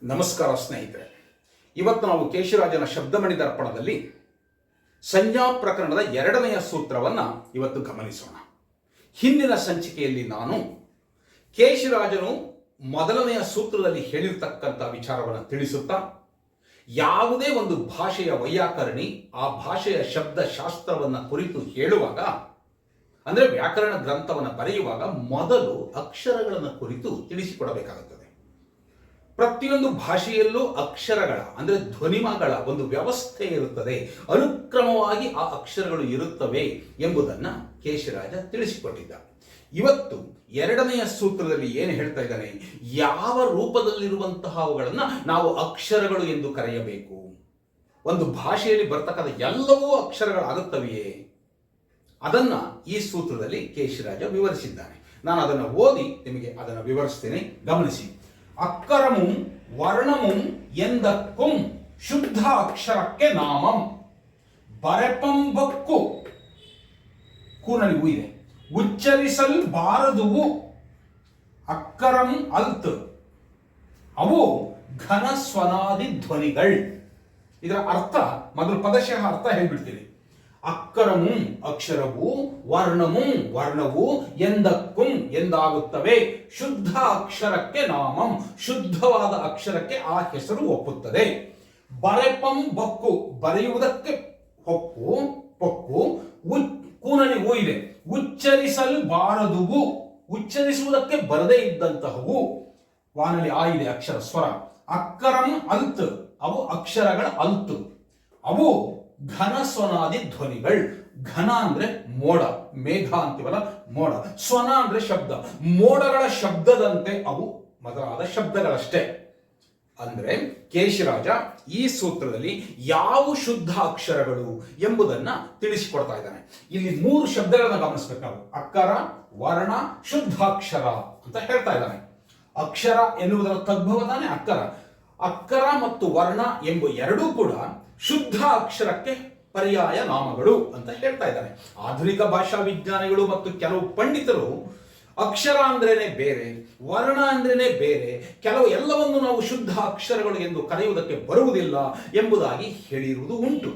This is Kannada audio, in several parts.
ನಮಸ್ಕಾರ ಸ್ನೇಹಿತರೆ. ಇವತ್ತು ನಾವು ಕೇಶಿರಾಜನ ಶಬ್ದಮಣಿ ದರ್ಪಣದಲ್ಲಿ ಸಂಜ್ಞಾ ಪ್ರಕರಣದ 2ನೆಯ ಸೂತ್ರವನ್ನು ಇವತ್ತು ಗಮನಿಸೋಣ. ಹಿಂದಿನ ಸಂಚಿಕೆಯಲ್ಲಿ ನಾನು ಕೇಶಿರಾಜನು 1ನೆಯ ಸೂತ್ರದಲ್ಲಿ ಹೇಳಿರ್ತಕ್ಕಂಥ ವಿಚಾರವನ್ನು ತಿಳಿಸುತ್ತಾ, ಯಾವುದೇ ಒಂದು ಭಾಷೆಯ ವೈಯಾಕರಣಿ ಆ ಭಾಷೆಯ ಶಬ್ದಶಾಸ್ತ್ರವನ್ನು ಕುರಿತು ಹೇಳುವಾಗ, ಅಂದರೆ ವ್ಯಾಕರಣ ಗ್ರಂಥವನ್ನು ಬರೆಯುವಾಗ ಮೊದಲು ಅಕ್ಷರಗಳನ್ನು ಕುರಿತು ತಿಳಿಸಿಕೊಡಬೇಕಾಗುತ್ತದೆ. ಪ್ರತಿಯೊಂದು ಭಾಷೆಯಲ್ಲೂ ಅಕ್ಷರಗಳ ಅಂದರೆ ಧ್ವನಿಮಗಳ ಒಂದು ವ್ಯವಸ್ಥೆ ಇರುತ್ತದೆ, ಅನುಕ್ರಮವಾಗಿ ಆ ಅಕ್ಷರಗಳು ಇರುತ್ತವೆ ಎಂಬುದನ್ನು ಕೇಶಿರಾಜ ತಿಳಿಸಿಕೊಟ್ಟಿದ್ದ. ಇವತ್ತು 2ನೆಯ ಸೂತ್ರದಲ್ಲಿ ಏನು ಹೇಳ್ತಾ ಇದ್ದಾನೆ, ಯಾವ ರೂಪದಲ್ಲಿರುವಂತಹವುಗಳನ್ನು ನಾವು ಅಕ್ಷರಗಳು ಎಂದು ಕರೆಯಬೇಕು, ಒಂದು ಭಾಷೆಯಲ್ಲಿ ಬರ್ತಕ್ಕಂಥ ಎಲ್ಲವೂ ಅಕ್ಷರಗಳಾಗುತ್ತವೆಯೇ, ಅದನ್ನು ಈ ಸೂತ್ರದಲ್ಲಿ ಕೇಶಿರಾಜ ವಿವರಿಸಿದ್ದಾನೆ. ನಾನು ಅದನ್ನು ಓದಿ ನಿಮಗೆ ಅದನ್ನು ವಿವರಿಸ್ತೇನೆ, ಗಮನಿಸಿ. ಅಕ್ಕರಮುಂ ವರ್ಣಮುಂ ಎಂದಕ್ಕುಂ ಶುದ್ಧ ಅಕ್ಷರಕ್ಕೆ ನಾಮಂ ಬರೆಪಂಬಕ್ಕು ಕೂನಲ್ಲಿ ಹೂ ಇದೆ, ಉಚ್ಚರಿಸಲ್ಬಾರದುವು ಅಕ್ಕರಂ ಅಲ್ತ್ ಅವು ಘನ ಸ್ವನಾದಿ ಧ್ವನಿಗಳ್. ಇದರ ಅರ್ಥ ಮೊದಲು ಪದಶಃ ಅರ್ಥ ಹೇಳ್ಬಿಡ್ತೀನಿ. ಅಕ್ಕರಮುಂ ಅಕ್ಷರವು, ವರ್ಣಮುಂ ವರ್ಣವು, ಎಂದಕ್ಕುಂ ಎಂದಾಗುತ್ತವೆ, ಶುದ್ಧ ಅಕ್ಷರಕ್ಕೆ ನಾಮಂ ಶುದ್ಧವಾದ ಅಕ್ಷರಕ್ಕೆ ಆ ಹೆಸರು ಒಪ್ಪುತ್ತದೆ. ಬರೆಪಂ ಬಕ್ಕು ಬರೆಯುವುದಕ್ಕೆ ಹೊಕ್ಕು ಪೊಕ್ಕು, ಕೂನಲಿ ಹೂ ಇದೆ, ಉಚ್ಚರಿಸಲ್ಬಾರದುವು ಉಚ್ಚರಿಸುವುದಕ್ಕೆ ಬರದೇ ಇದ್ದಂತಹವು, ವಾನಲಿ ಆ ಇದೆ ಅಕ್ಷರ ಸ್ವರ. ಅಕ್ಕರಂ ಅಲ್ತ್ ಅವು ಅಕ್ಷರಗಳ ಅಲ್ತು, ಅವು ಘನ ಸ್ವನಾದಿ ಧ್ವನಿಗಳು. ಘನ ಅಂದ್ರೆ ಮೋಡ, ಮೇಘ ಅಂತೀವಲ್ಲ ಮೋಡ, ಸ್ವನ ಅಂದ್ರೆ ಶಬ್ದ, ಮೋಡಗಳ ಶಬ್ದದಂತೆ ಅವು ಮೊದಲಾದ ಶಬ್ದಗಳಷ್ಟೇ. ಅಂದ್ರೆ ಕೇಶಿರಾಜ ಈ ಸೂತ್ರದಲ್ಲಿ ಯಾವ ಶುದ್ಧ ಅಕ್ಷರಗಳು ಎಂಬುದನ್ನ ತಿಳಿಸಿಕೊಡ್ತಾ ಇದ್ದಾನೆ. ಇಲ್ಲಿ 3 ಶಬ್ದಗಳನ್ನ ಗಮನಿಸಬೇಕು ನಾವು, ಅಕ್ಕರ, ವರ್ಣ, ಶುದ್ಧಾಕ್ಷರ ಅಂತ ಹೇಳ್ತಾ ಇದ್ದಾನೆ. ಅಕ್ಷರ ಎನ್ನುವುದರ ತದ್ಭವ ತಾನೆ ಅಕ್ಕರ. ಅಕ್ಕರ ಮತ್ತು ವರ್ಣ ಎಂಬ ಎರಡೂ ಕೂಡ ಶುದ್ಧ ಅಕ್ಷರಕ್ಕೆ ಪರ್ಯಾಯ ನಾಮಗಳು ಅಂತ ಹೇಳ್ತಾ ಇದ್ದಾರೆ. ಆಧುನಿಕ ಭಾಷಾ ವಿಜ್ಞಾನಿಗಳು ಮತ್ತು ಕೆಲವು ಪಂಡಿತರು ಅಕ್ಷರ ಅಂದ್ರೇನೆ ಬೇರೆ, ವರ್ಣ ಅಂದ್ರೇನೆ ಬೇರೆ, ಕೆಲವು ಎಲ್ಲವನ್ನು ನಾವು ಶುದ್ಧ ಅಕ್ಷರಗಳು ಎಂದು ಕರೆಯುವುದಕ್ಕೆ ಬರುವುದಿಲ್ಲ ಎಂಬುದಾಗಿ ಹೇಳಿರುವುದು ಉಂಟು.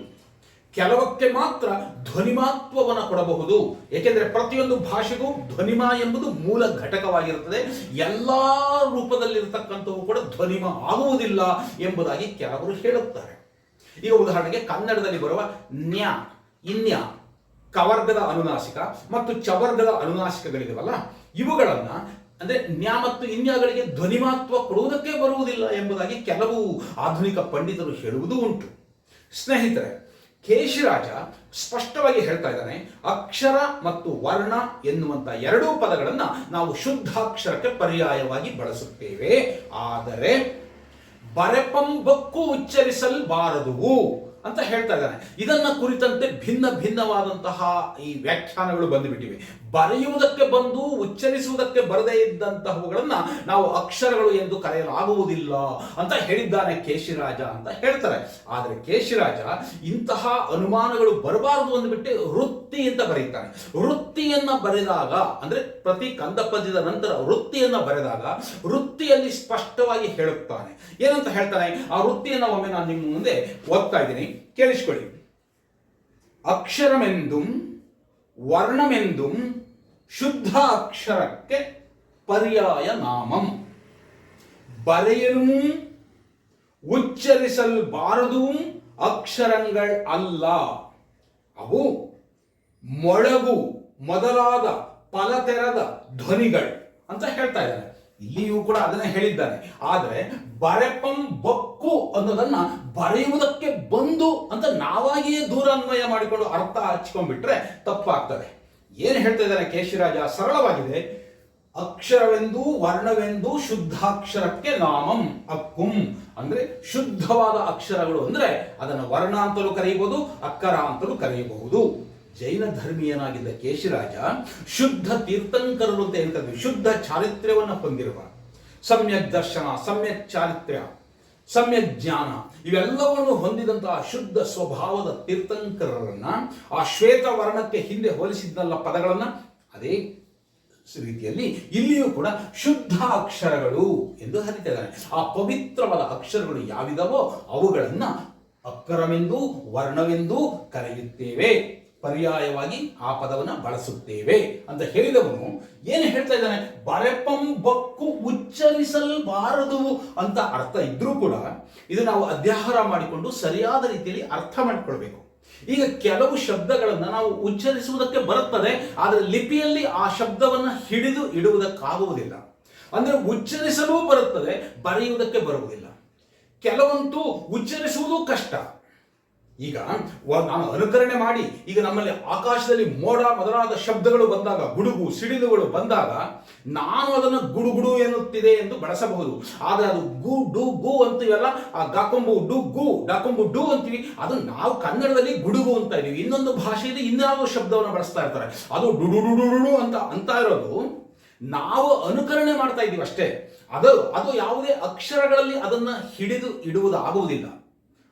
ಕೆಲವಕ್ಕೆ ಮಾತ್ರ ಧ್ವನಿಮಾತ್ವವನ್ನು ಕೊಡಬಹುದು, ಏಕೆಂದರೆ ಪ್ರತಿಯೊಂದು ಭಾಷೆಗೂ ಧ್ವನಿಮ ಎಂಬುದು ಮೂಲ ಘಟಕವಾಗಿರುತ್ತದೆ. ಎಲ್ಲಾ ರೂಪದಲ್ಲಿರತಕ್ಕಂಥವು ಕೂಡ ಧ್ವನಿಮ ಆಗುವುದಿಲ್ಲ ಎಂಬುದಾಗಿ ಕೆಲವರು ಹೇಳುತ್ತಾರೆ. ಈಗ ಉದಾಹರಣೆಗೆ ಕನ್ನಡದಲ್ಲಿ ಬರುವ ನ್ಯ, ಇನ್ಯ, ಕವರ್ಗದ ಅನುನಾಸಿಕ ಮತ್ತು ಚವರ್ಗದ ಅನುನಾಸಿಕಗಳಿಗವಲ್ಲ, ಇವುಗಳನ್ನ ಅಂದ್ರೆ ನ್ಯ ಮತ್ತು ಇನ್ಯಗಳಿಗೆ ಧ್ವನಿಮಾತ್ವ ಕೊಡುವುದಕ್ಕೆ ಬರುವುದಿಲ್ಲ ಎಂಬುದಾಗಿ ಕೆಲವು ಆಧುನಿಕ ಪಂಡಿತರು ಹೇಳುವುದು ಉಂಟು. ಸ್ನೇಹಿತರೆ, ಕೇಶಿರಾಜ ಸ್ಪಷ್ಟವಾಗಿ ಹೇಳ್ತಾ ಇದ್ದಾನೆ, ಅಕ್ಷರ ಮತ್ತು ವರ್ಣ ಎನ್ನುವಂತ ಎರಡೂ ಪದಗಳನ್ನ ನಾವು ಶುದ್ಧಾಕ್ಷರಕ್ಕೆ ಪರ್ಯಾಯವಾಗಿ ಬಳಸುತ್ತೇವೆ. ಆದರೆ ಬರೆಪಂಬಕ್ಕು ಉಚ್ಚರಿಸಲ್ಬಾರದುವು ಅಂತ ಹೇಳ್ತಾ ಇದ್ದಾನೆ. ಇದನ್ನ ಕುರಿತಂತೆ ಭಿನ್ನ ಭಿನ್ನವಾದಂತಹ ಈ ವ್ಯಾಖ್ಯಾನಗಳು ಬಂದುಬಿಟ್ಟಿವೆ. ಬರೆಯುವುದಕ್ಕೆ ಬಂದು ಉಚ್ಚರಿಸುವುದಕ್ಕೆ ಬರದೇ ಇದ್ದಂತಹವುಗಳನ್ನ ನಾವು ಅಕ್ಷರಗಳು ಎಂದು ಕರೆಯಲಾಗುವುದಿಲ್ಲ ಅಂತ ಹೇಳಿದ್ದಾನೆ ಕೇಶಿರಾಜ ಅಂತ ಹೇಳ್ತಾರೆ. ಆದರೆ ಕೇಶಿರಾಜ ಇಂತಹ ಅನುಮಾನಗಳು ಬರಬಾರದು ಅಂದ್ಬಿಟ್ಟು ವೃತ್ತಿ ಅಂತ ಬರೀತಾನೆ. ವೃತ್ತಿಯನ್ನ ಬರೆದಾಗ ಅಂದ್ರೆ ಪ್ರತಿ ಕಂದ ಪದ್ಯದ ನಂತರ ವೃತ್ತಿಯನ್ನ ಬರೆದಾಗ ವೃತ್ತಿಯಲ್ಲಿ ಸ್ಪಷ್ಟವಾಗಿ ಹೇಳುತ್ತಾನೆ. ಏನಂತ ಹೇಳ್ತಾನೆ, ಆ ವೃತ್ತಿಯನ್ನ ಒಮ್ಮೆ ನಾನು ನಿಮ್ಮ ಮುಂದೆ ಓದ್ತಾ ಇದ್ದೀನಿ, ಕೇಳಿಸ್ಕೊಳ್ಳಿ. ಅಕ್ಷರಮೆಂದುಂ ವರ್ಣಮೆಂದುಂ ಶುದ್ಧ ಅಕ್ಷರಕ್ಕೆ ಪರ್ಯಾಯ ನಾಮಂ ಬರೆಯಲು ಉಚ್ಚರಿಸಲ್ಬಾರದು ಅಕ್ಷರங்கள் ಅಲ್ಲ, ಅವು ಮೊಳಗು ಮೊದಲಾದ ಫಲತೆರದ ಧ್ವನಿಗಳು ಅಂತ ಹೇಳ್ತಾ ಇದ್ದಾನೆ. ಇಲ್ಲಿಯೂ ಕೂಡ ಅದನ್ನೇ ಹೇಳಿದ್ದಾನೆ. ಆದರೆ ಬರೆಪಂ ಬಕ್ಕು ಅನ್ನೋದನ್ನ ಬರೆಯುವುದಕ್ಕೆ ಬಂದು ಅಂತ ನಾವಾಗಿಯೇ ದೂರಾನ್ವಯ ಮಾಡಿಕೊಂಡು ಅರ್ಥ ಹಚ್ಕೊಂಡ್ಬಿಟ್ರೆ ತಪ್ಪಾಗ್ತದೆ. ಏನು ಹೇಳ್ತಾ ಇದ್ದಾನೆ ಕೇಶಿರಾಜ, ಸರಳವಾಗಿದೆ. ಅಕ್ಷರವೆಂದು ವರ್ಣವೆಂದು ಶುದ್ಧಾಕ್ಷರಕ್ಕೆ ನಾಮಂ ಅಕ್ಕುಂ ಅಂದ್ರೆ ಶುದ್ಧವಾದ ಅಕ್ಷರಗಳು ಅಂದ್ರೆ ಅದನ್ನು ವರ್ಣ ಅಂತಲೂ ಕರೆಯಬಹುದು, ಅಕ್ಕರ ಅಂತಲೂ ಕರೆಯಬಹುದು. ಜೈನ ಧರ್ಮೀಯನಾಗಿದ್ದ ಕೇಶಿರಾಜ ಶುದ್ಧ ತೀರ್ಥಂಕರರು ಅಂತ ಹೇಳ್ತಾರೆ. ಶುದ್ಧ ಚಾರಿತ್ರ್ಯವನ್ನು ಹೊಂದಿರುವ, ಸಮ್ಯಕ್ ದರ್ಶನ, ಸಮ್ಯಕ್ ಚಾರಿತ್ರ್ಯ, ಸಮ್ಯಕ್ ಜ್ಞಾನ ಇವೆಲ್ಲವನ್ನು ಹೊಂದಿದಂತಹ ಶುದ್ಧ ಸ್ವಭಾವದ ತೀರ್ಥಂಕರರನ್ನ ಆ ಶ್ವೇತ ವರ್ಣಕ್ಕೆ ಹಿಂದೆ ಹೋಲಿಸಿದ್ನಲ್ಲ ಪದಗಳನ್ನ, ಅದೇ ರೀತಿಯಲ್ಲಿ ಇಲ್ಲಿಯೂ ಕೂಡ ಶುದ್ಧ ಅಕ್ಷರಗಳು ಎಂದು ಕರೀತಿದ್ದಾನೆ. ಆ ಪವಿತ್ರವಾದ ಅಕ್ಷರಗಳು ಯಾವಿದವೋ ಅವುಗಳನ್ನ ಅಕ್ಕರವೆಂದು ವರ್ಣವೆಂದು ಕರೆಯುತ್ತೇವೆ, ಪರ್ಯಾಯವಾಗಿ ಆ ಪದವನ್ನು ಬಳಸುತ್ತೇವೆ ಅಂತ ಹೇಳಿದವನು ಏನು ಹೇಳ್ತಾ ಇದ್ದಾನೆ? ಬರೆಪಂ ಬಕ್ಕು ಉಚ್ಚರಿಸಲ್ಬಾರದು ಅಂತ ಅರ್ಥ ಇದ್ರೂ ಕೂಡ ಇದು ನಾವು ಅಧ್ಯಾಹಾರ ಮಾಡಿಕೊಂಡು ಸರಿಯಾದ ರೀತಿಯಲ್ಲಿ ಅರ್ಥ ಮಾಡಿಕೊಳ್ಬೇಕು. ಈಗ ಕೆಲವು ಶಬ್ದಗಳನ್ನು ನಾವು ಉಚ್ಚರಿಸುವುದಕ್ಕೆ ಬರುತ್ತದೆ, ಆದರೆ ಲಿಪಿಯಲ್ಲಿ ಆ ಶಬ್ದವನ್ನು ಹಿಡಿದು ಇಡುವುದಕ್ಕಾಗುವುದಿಲ್ಲ. ಅಂದ್ರೆ ಉಚ್ಚರಿಸಲೂ ಬರುತ್ತದೆ, ಬರೆಯುವುದಕ್ಕೆ ಬರುವುದಿಲ್ಲ. ಕೆಲವಂತೂ ಉಚ್ಚರಿಸುವುದು ಕಷ್ಟ. ಈಗ ನಾನು ಅನುಕರಣೆ ಮಾಡಿ ಈಗ ನಮ್ಮಲ್ಲಿ ಆಕಾಶದಲ್ಲಿ ಮೋಡ ಮೊದಲಾದ ಶಬ್ದಗಳು ಬಂದಾಗ, ಗುಡುಗು ಸಿಡಿಲುಗಳು ಬಂದಾಗ ನಾನು ಅದನ್ನು ಗುಡುಗುಡು ಎನ್ನುತ್ತಿದೆ ಎಂದು ಬಳಸಬಹುದು. ಆದರೆ ಅದು ಗು ಡು ಗು ಅಂತೀವಲ್ಲ, ಆ ಗಾಕೊಂಬು ಡು ಗು ಡಾಕೊಂಬು ಡು ಅಂತೀವಿ, ಅದು ನಾವು ಕನ್ನಡದಲ್ಲಿ ಗುಡುಗು ಅಂತ ಇದೀವಿ. ಇನ್ನೊಂದು ಭಾಷೆಯಲ್ಲಿ ಇನ್ಯಾವುದೋ ಶಬ್ದವನ್ನು ಬಳಸ್ತಾ ಇರ್ತಾರೆ, ಅದು ಡುಡು ಅಂತ ಇರೋದು ನಾವು ಅನುಕರಣೆ ಮಾಡ್ತಾ ಇದ್ದೀವಿ ಅಷ್ಟೇ. ಅದು ಯಾವುದೇ ಅಕ್ಷರಗಳಲ್ಲಿ ಅದನ್ನ ಹಿಡಿದು ಇಡುವುದಾಗುವುದಿಲ್ಲ.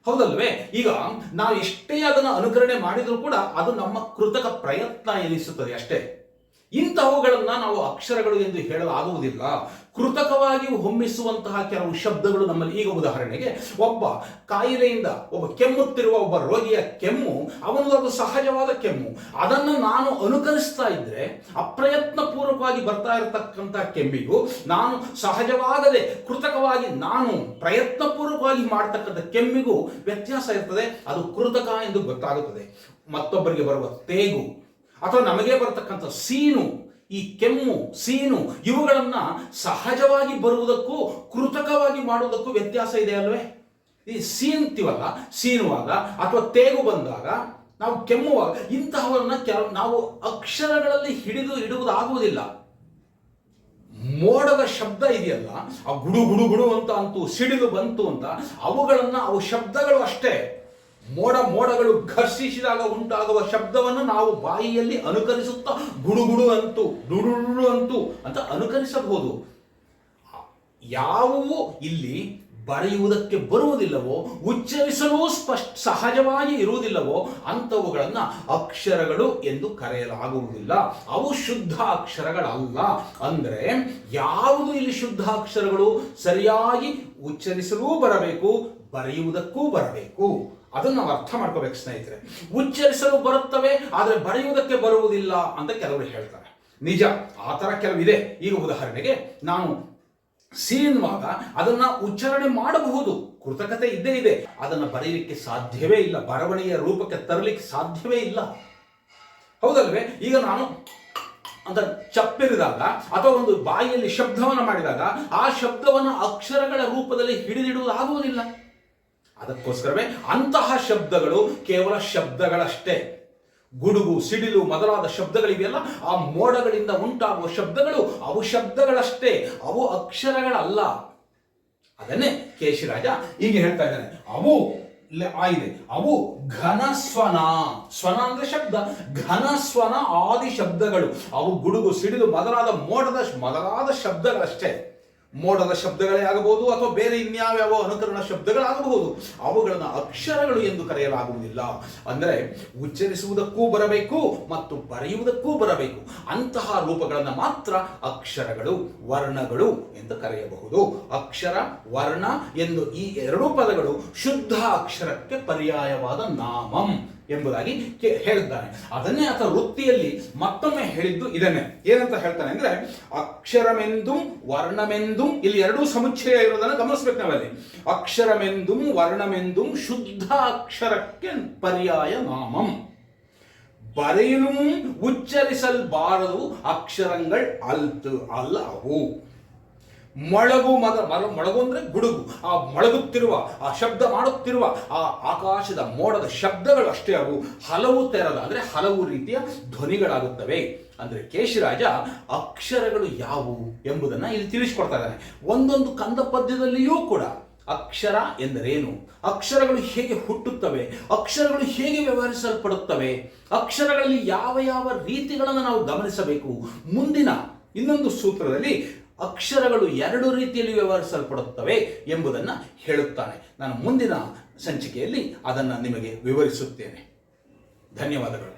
ಹೌದಲ್ವೇ? ಈಗ ನಾವು ಎಷ್ಟೇ ಅದನ್ನು ಅನುಕರಣೆ ಮಾಡಿದರೂ ಕೂಡ ಅದು ನಮ್ಮ ಕೃತಕ ಪ್ರಯತ್ನ ಎನಿಸುತ್ತದೆ ಅಷ್ಟೇ. ಇಂತಹವುಗಳನ್ನ ನಾವು ಅಕ್ಷರಗಳು ಎಂದು ಹೇಳಲಾಗುವುದಿಲ್ಲ. ಕೃತಕವಾಗಿ ಹೊಮ್ಮಿಸುವಂತಹ ಕೆಲವು ಶಬ್ದಗಳು ನಮ್ಮಲ್ಲಿ, ಈಗ ಉದಾಹರಣೆಗೆ ಒಬ್ಬ ಕಾಯಿಲೆಯಿಂದ ಕೆಮ್ಮುತ್ತಿರುವ ಒಬ್ಬ ರೋಗಿಯ ಕೆಮ್ಮು, ಅವನದು ಸಹಜವಾದ ಕೆಮ್ಮು, ಅದನ್ನು ನಾನು ಅನುಕರಿಸ್ತಾ ಇದ್ರೆ ಅಪ್ರಯತ್ನ ಪೂರ್ವಕವಾಗಿ ಬರ್ತಾ ಇರತಕ್ಕಂತಹ ಕೆಮ್ಮಿಗೂ ನಾನು ಸಹಜವಾಗದೆ ಕೃತಕವಾಗಿ ನಾನು ಪ್ರಯತ್ನ ಪೂರ್ವಕವಾಗಿ ಮಾಡತಕ್ಕಂಥ ಕೆಮ್ಮಿಗೂ ವ್ಯತ್ಯಾಸ ಇರ್ತದೆ. ಅದು ಕೃತಕ ಎಂದು ಗೊತ್ತಾಗುತ್ತದೆ. ಮತ್ತೊಬ್ಬರಿಗೆ ಬರುವ ತೇಗು ಅಥವಾ ನಮಗೆ ಬರತಕ್ಕಂಥ ಸೀನು, ಈ ಕೆಮ್ಮು ಸೀನು ಇವುಗಳನ್ನ ಸಹಜವಾಗಿ ಬರುವುದಕ್ಕೂ ಕೃತಕವಾಗಿ ಮಾಡುವುದಕ್ಕೂ ವ್ಯತ್ಯಾಸ ಇದೆ ಅಲ್ವೇ? ಈ ಸೀನ್ತೀವಲ್ಲ, ಸೀನುವಾಗ ಅಥವಾ ತೇಗು ಬಂದಾಗ, ನಾವು ಕೆಮ್ಮುವಾಗ ಇಂತಹವನ್ನ ನಾವು ಅಕ್ಷರಗಳಲ್ಲಿ ಹಿಡಿದು ಇಡುವುದಾಗುವುದಿಲ್ಲ. ಮೋಡದ ಶಬ್ದ ಇದೆಯಲ್ಲ, ಆ ಗುಡು ಗುಡು ಗುಡು ಅಂತ ಅಂತೂ ಸಿಡಿಲು ಬಂತು ಅಂತ, ಅವು ಶಬ್ದಗಳು ಅಷ್ಟೇ. ಮೋಡಗಳು ಘರ್ಷಿಸಿದಾಗ ಉಂಟಾಗುವ ಶಬ್ದವನ್ನು ನಾವು ಬಾಯಿಯಲ್ಲಿ ಅನುಕರಿಸುತ್ತಾ ಗುಡುಗುಡು ಅಂತೂ ಡುಡುಡು ಅಂತೂ ಅಂತ ಅನುಕರಿಸಬಹುದು. ಯಾವುವು ಇಲ್ಲಿ ಬರೆಯುವುದಕ್ಕೆ ಬರುವುದಿಲ್ಲವೋ, ಉಚ್ಚರಿಸಲು ಸಹಜವಾಗಿ ಇರುವುದಿಲ್ಲವೋ ಅಂಥವುಗಳನ್ನ ಅಕ್ಷರಗಳು ಎಂದು ಕರೆಯಲಾಗುವುದಿಲ್ಲ. ಅವು ಶುದ್ಧ ಅಕ್ಷರಗಳಲ್ಲ. ಅಂದ್ರೆ ಯಾವುದು ಇಲ್ಲಿ ಶುದ್ಧ ಅಕ್ಷರಗಳು? ಸರಿಯಾಗಿ ಉಚ್ಚರಿಸಲೂ ಬರಬೇಕು, ಬರೆಯುವುದಕ್ಕೂ ಬರಬೇಕು. ಅದನ್ನು ನಾವು ಅರ್ಥ ಮಾಡ್ಕೋಬೇಕು ಸ್ನೇಹಿತರೆ. ಉಚ್ಚರಿಸಲು ಬರುತ್ತವೆ, ಆದರೆ ಬರೆಯುವುದಕ್ಕೆ ಬರುವುದಿಲ್ಲ ಅಂತ ಕೆಲವರು ಹೇಳ್ತಾರೆ. ನಿಜ, ಆ ಥರ ಕೆಲವಿದೆ. ಈಗ ಉದಾಹರಣೆಗೆ ನಾನು ಸೀನುವಾಗ ಅದನ್ನ ಉಚ್ಚಾರಣೆ ಮಾಡಬಹುದು, ಕೃತಕತೆ ಇದ್ದೇ ಇದೆ. ಅದನ್ನು ಬರೆಯಲಿಕ್ಕೆ ಸಾಧ್ಯವೇ ಇಲ್ಲ, ಬರವಣಿಗೆಯ ರೂಪಕ್ಕೆ ತರಲಿಕ್ಕೆ ಸಾಧ್ಯವೇ ಇಲ್ಲ. ಹೌದಲ್ವೇ? ಈಗ ನಾನು ಅಂತ ಚಪ್ಪಿರಿದಾಗ ಅಥವಾ ಒಂದು ಬಾಯಿಯಲ್ಲಿ ಶಬ್ದವನ್ನು ಮಾಡಿದಾಗ ಆ ಶಬ್ದವನ್ನು ಅಕ್ಷರಗಳ ರೂಪದಲ್ಲಿ ಹಿಡಿದಿಡುವುದಾಗುವುದಿಲ್ಲ. ಅದಕ್ಕೋಸ್ಕರವೇ ಅಂತಹ ಶಬ್ದಗಳು ಕೇವಲ ಶಬ್ದಗಳಷ್ಟೇ. ಗುಡುಗು ಸಿಡಿಲು ಮೊದಲಾದ ಶಬ್ದಗಳಿವೆಯಲ್ಲ, ಆ ಮೋಡಗಳಿಂದ ಉಂಟಾಗುವ ಶಬ್ದಗಳು ಅವು ಶಬ್ದಗಳಷ್ಟೇ, ಅವು ಅಕ್ಷರಗಳಲ್ಲ. ಅದನ್ನೇ ಕೇಶಿರಾಜ ಹೀಗೆ ಹೇಳ್ತಾ ಇದ್ದಾನೆ. ಅವು ಘನ ಸ್ವನ, ಸ್ವನ ಅಂದ್ರೆ ಶಬ್ದ, ಘನ ಸ್ವನ ಆದಿ ಶಬ್ದಗಳು. ಅವು ಗುಡುಗು ಸಿಡಿಲು ಮೊದಲಾದ ಶಬ್ದಗಳಷ್ಟೇ. ಮೋಡದ ಶಬ್ದಗಳೇ ಆಗಬಹುದು ಅಥವಾ ಬೇರೆ ಇನ್ಯಾವ್ಯಾವ ಅನುಕರಣ ಶಬ್ದಗಳಾಗಬಹುದು. ಅವುಗಳನ್ನು ಅಕ್ಷರಗಳು ಎಂದು ಕರೆಯಲಾಗುವುದಿಲ್ಲ. ಅಂದರೆ ಉಚ್ಚರಿಸುವುದಕ್ಕೂ ಬರಬೇಕು ಮತ್ತು ಬರೆಯುವುದಕ್ಕೂ ಬರಬೇಕು. ಅಂತಹ ರೂಪಗಳನ್ನು ಮಾತ್ರ ಅಕ್ಷರಗಳು, ವರ್ಣಗಳು ಎಂದು ಕರೆಯಬಹುದು. ಅಕ್ಷರ, ವರ್ಣ ಎಂದು ಈ ಎರಡೂ ಪದಗಳು ಶುದ್ಧ ಅಕ್ಷರಕ್ಕೆ ಪರ್ಯಾಯವಾದ ನಾಮಂ ಎಂಬುದಾಗಿ ಹೇಳಿದ್ದಾನೆ. ಅದನ್ನೇ ಆತ ವೃತ್ತಿಯಲ್ಲಿ ಮತ್ತೊಮ್ಮೆ ಹೇಳಿದ್ದು ಇದನ್ನೇ. ಏನಂತ ಹೇಳ್ತಾನೆ ಅಂದ್ರೆ, ಅಕ್ಷರಮೆಂದು ವರ್ಣಮೆಂದು, ಇಲ್ಲಿ ಎರಡೂ ಸಮುಚ್ಚಯ ಇರೋದನ್ನು ಗಮನಿಸಬೇಕು ನಾವಲ್ಲಿ. ಅಕ್ಷರಮೆಂದು ವರ್ಣಮೆಂದು ಶುದ್ಧ ಅಕ್ಷರಕ್ಕೆ ಪರ್ಯಾಯ ನಾಮಂ. ಬರೆಯಲು ಉಚ್ಚರಿಸಲ್ಬಾರದು ಅಕ್ಷರங்கள் ಅಲ್ಲ ಅವು. ಮೊಳಗು ಅಂದ್ರೆ ಗುಡುಗು, ಆ ಮೊಳಗುತ್ತಿರುವ, ಆ ಶಬ್ದ ಮಾಡುತ್ತಿರುವ ಆ ಆಕಾಶದ ಮೋಡದ ಶಬ್ದಗಳು ಅಷ್ಟೇ. ಅವು ಹಲವು ತೆರದ ಅಂದ್ರೆ ಹಲವು ರೀತಿಯ ಧ್ವನಿಗಳಾಗುತ್ತವೆ. ಅಂದ್ರೆ ಕೇಶಿರಾಜ ಅಕ್ಷರಗಳು ಯಾವುವು ಎಂಬುದನ್ನ ಇಲ್ಲಿ ತಿಳಿಸಿಕೊಡ್ತಾ ಇದ್ದಾನೆ. ಒಂದೊಂದು ಕಂದ ಪದ್ಯದಲ್ಲಿಯೂ ಕೂಡ ಅಕ್ಷರ ಎಂದರೇನು, ಅಕ್ಷರಗಳು ಹೇಗೆ ಹುಟ್ಟುತ್ತವೆ, ಅಕ್ಷರಗಳು ಹೇಗೆ ವ್ಯವಹರಿಸಲ್ಪಡುತ್ತವೆ, ಅಕ್ಷರಗಳಲ್ಲಿ ಯಾವ ಯಾವ ರೀತಿಗಳನ್ನು ನಾವು ಗಮನಿಸಬೇಕು. ಮುಂದಿನ ಇನ್ನೊಂದು ಸೂತ್ರದಲ್ಲಿ ಅಕ್ಷರಗಳು ಎರಡು ರೀತಿಯಲ್ಲಿ ವ್ಯವಹರಿಸಲ್ಪಡುತ್ತವೆ ಎಂಬುದನ್ನು ಹೇಳುತ್ತಾನೆ. ನಾನು ಮುಂದಿನ ಸಂಚಿಕೆಯಲ್ಲಿ ಅದನ್ನು ನಿಮಗೆ ವಿವರಿಸುತ್ತೇನೆ. ಧನ್ಯವಾದಗಳು.